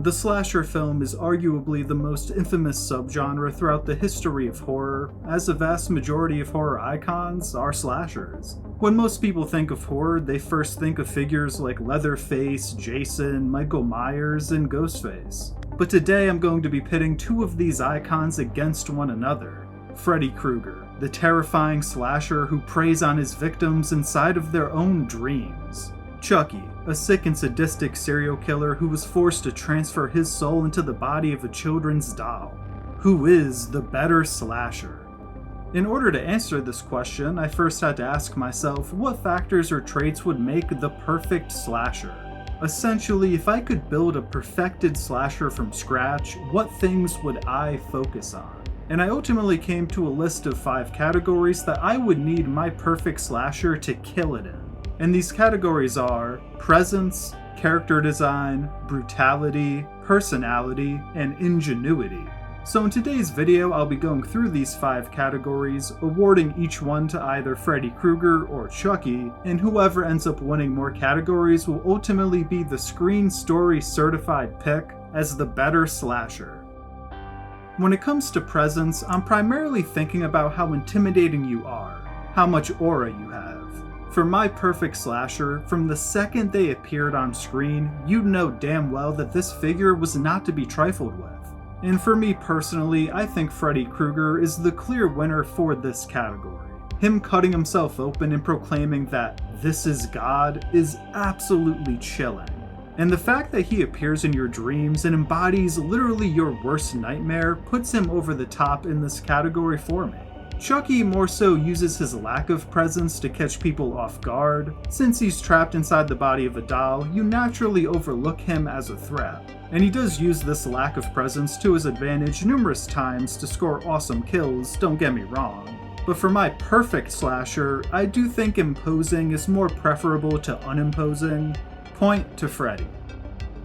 The slasher film is arguably the most infamous subgenre throughout the history of horror, as the vast majority of horror icons are slashers. When most people think of horror, they first think of figures like Leatherface, Jason, Michael Myers, and Ghostface. But today I'm going to be pitting two of these icons against one another. Freddy Krueger, the terrifying slasher who preys on his victims inside of their own dreams. Chucky, a sick and sadistic serial killer who was forced to transfer his soul into the body of a children's doll. Who is the better slasher? In order to answer this question, I first had to ask myself what factors or traits would make the perfect slasher. Essentially, if I could build a perfected slasher from scratch, what things would I focus on? And I ultimately came to a list of 5 categories that I would need my perfect slasher to kill it in. And these categories are presence, character design, brutality, personality, and ingenuity. So in today's video, I'll be going through these 5 categories, awarding each one to either Freddy Krueger or Chucky, and whoever ends up winning more categories will ultimately be the Screen Story certified pick as the better slasher. When it comes to presence, I'm primarily thinking about how intimidating you are, how much aura you have. For my perfect slasher, from the second they appeared on screen, you'd know damn well that this figure was not to be trifled with. And for me personally, I think Freddy Krueger is the clear winner for this category. Him cutting himself open and proclaiming that this is God is absolutely chilling. And the fact that he appears in your dreams and embodies literally your worst nightmare puts him over the top in this category for me. Chucky more so uses his lack of presence to catch people off guard. Since he's trapped inside the body of a doll, you naturally overlook him as a threat. And he does use this lack of presence to his advantage numerous times to score awesome kills, don't get me wrong. But for my perfect slasher, I do think imposing is more preferable to unimposing. Point to Freddy.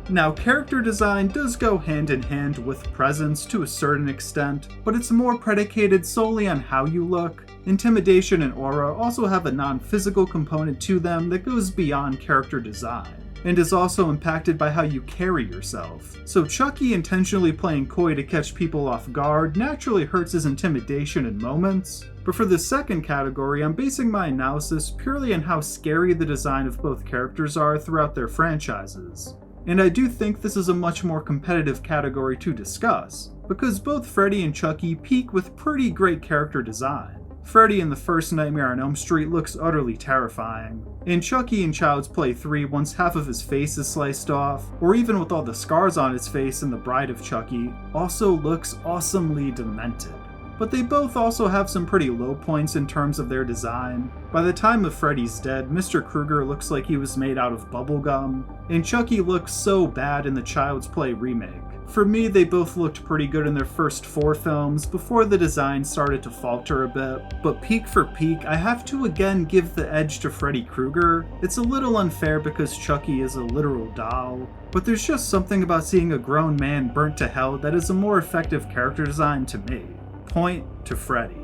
Now, character design does go hand in hand with presence to a certain extent, but it's more predicated solely on how you look. Intimidation and aura also have a non-physical component to them that goes beyond character design, and is also impacted by how you carry yourself. So Chucky intentionally playing coy to catch people off guard naturally hurts his intimidation in moments. But for the second category, I'm basing my analysis purely on how scary the design of both characters are throughout their franchises. And I do think this is a much more competitive category to discuss, because both Freddy and Chucky peak with pretty great character design. Freddy in the first Nightmare on Elm Street looks utterly terrifying, and Chucky in Child's Play 3 once half of his face is sliced off, or even with all the scars on his face in The Bride of Chucky, also looks awesomely demented. But they both also have some pretty low points in terms of their design. By the time of Freddy's Dead, Mr. Krueger looks like he was made out of bubblegum, and Chucky looks so bad in the Child's Play remake. For me, they both looked pretty good in their first 4 films before the design started to falter a bit, but peak for peak, I have to again give the edge to Freddy Krueger. It's a little unfair because Chucky is a literal doll, but there's just something about seeing a grown man burnt to hell that is a more effective character design to me. Point to Freddy.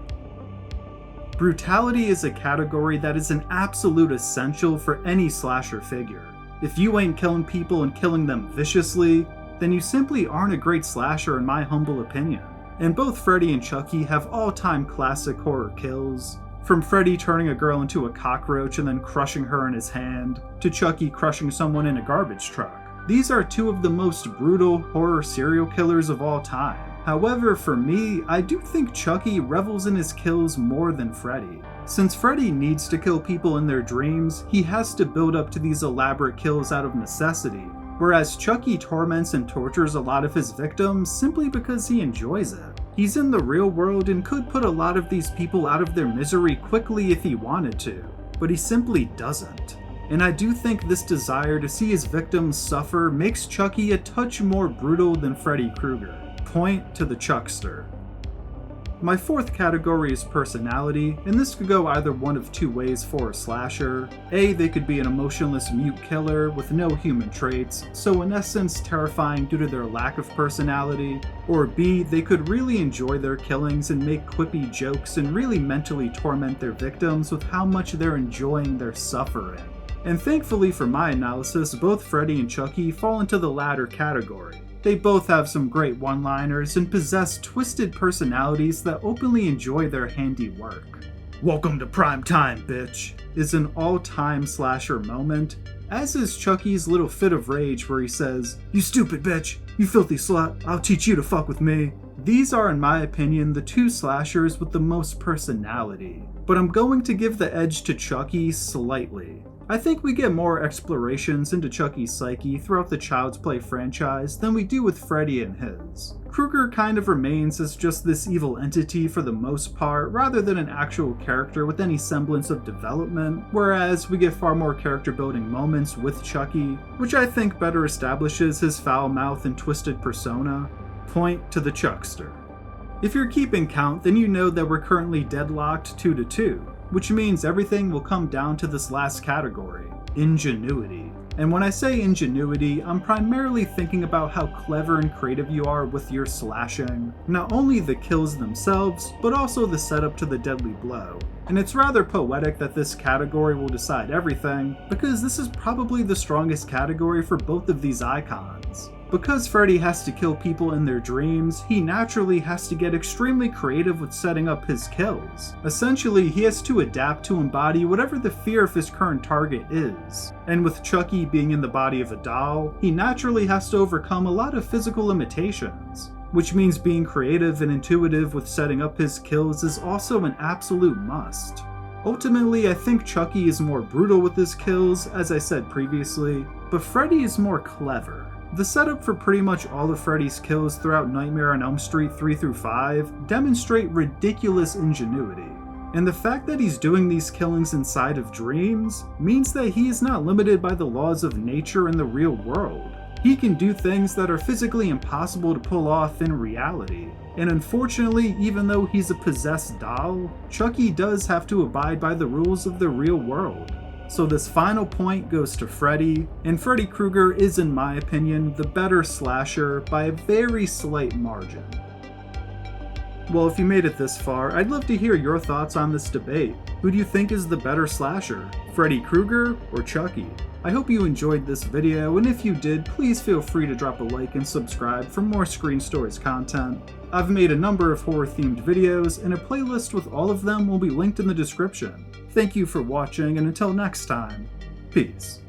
Brutality is a category that is an absolute essential for any slasher figure. If you ain't killing people and killing them viciously, then you simply aren't a great slasher in my humble opinion. And both Freddy and Chucky have all-time classic horror kills. From Freddy turning a girl into a cockroach and then crushing her in his hand, to Chucky crushing someone in a garbage truck. These are 2 of the most brutal horror serial killers of all time. However, for me, I do think Chucky revels in his kills more than Freddy. Since Freddy needs to kill people in their dreams, he has to build up to these elaborate kills out of necessity, whereas Chucky torments and tortures a lot of his victims simply because he enjoys it. He's in the real world and could put a lot of these people out of their misery quickly if he wanted to, but he simply doesn't. And I do think this desire to see his victims suffer makes Chucky a touch more brutal than Freddy Krueger. Point to the Chuckster. My 4th category is personality, and this could go either one of 2 ways for a slasher. A, they could be an emotionless mute killer with no human traits, so in essence terrifying due to their lack of personality. Or B, they could really enjoy their killings and make quippy jokes and really mentally torment their victims with how much they're enjoying their suffering. And thankfully for my analysis, both Freddy and Chucky fall into the latter category. They both have some great one-liners and possess twisted personalities that openly enjoy their handiwork. "Welcome to prime time, bitch," is an all-time slasher moment, as is Chucky's little fit of rage where he says, "You stupid bitch, you filthy slut, I'll teach you to fuck with me." These are, in my opinion, the two slashers with the most personality, but I'm going to give the edge to Chucky slightly. I think we get more explorations into Chucky's psyche throughout the Child's Play franchise than we do with Freddy and his. Krueger kind of remains as just this evil entity for the most part, rather than an actual character with any semblance of development, whereas we get far more character building moments with Chucky, which I think better establishes his foul mouth and twisted persona. Point to the Chuckster. If you're keeping count, then you know that we're currently deadlocked 2-2, which means everything will come down to this last category, ingenuity. And when I say ingenuity, I'm primarily thinking about how clever and creative you are with your slashing. Not only the kills themselves, but also the setup to the deadly blow. And it's rather poetic that this category will decide everything, because this is probably the strongest category for both of these icons. Because Freddy has to kill people in their dreams, he naturally has to get extremely creative with setting up his kills. Essentially, he has to adapt to embody whatever the fear of his current target is. And with Chucky being in the body of a doll, he naturally has to overcome a lot of physical limitations, which means being creative and intuitive with setting up his kills is also an absolute must. Ultimately, I think Chucky is more brutal with his kills, as I said previously, but Freddy is more clever. The setup for pretty much all of Freddy's kills throughout Nightmare on Elm Street 3-5 demonstrate ridiculous ingenuity. And the fact that he's doing these killings inside of dreams means that he is not limited by the laws of nature in the real world. He can do things that are physically impossible to pull off in reality. And unfortunately, even though he's a possessed doll, Chucky does have to abide by the rules of the real world. So this final point goes to Freddy, and Freddy Krueger is, in my opinion, the better slasher by a very slight margin. Well, if you made it this far, I'd love to hear your thoughts on this debate. Who do you think is the better slasher, Freddy Krueger or Chucky? I hope you enjoyed this video, and if you did, please feel free to drop a like and subscribe for more Screen Stories content. I've made a number of horror-themed videos, and a playlist with all of them will be linked in the description. Thank you for watching, and until next time, peace.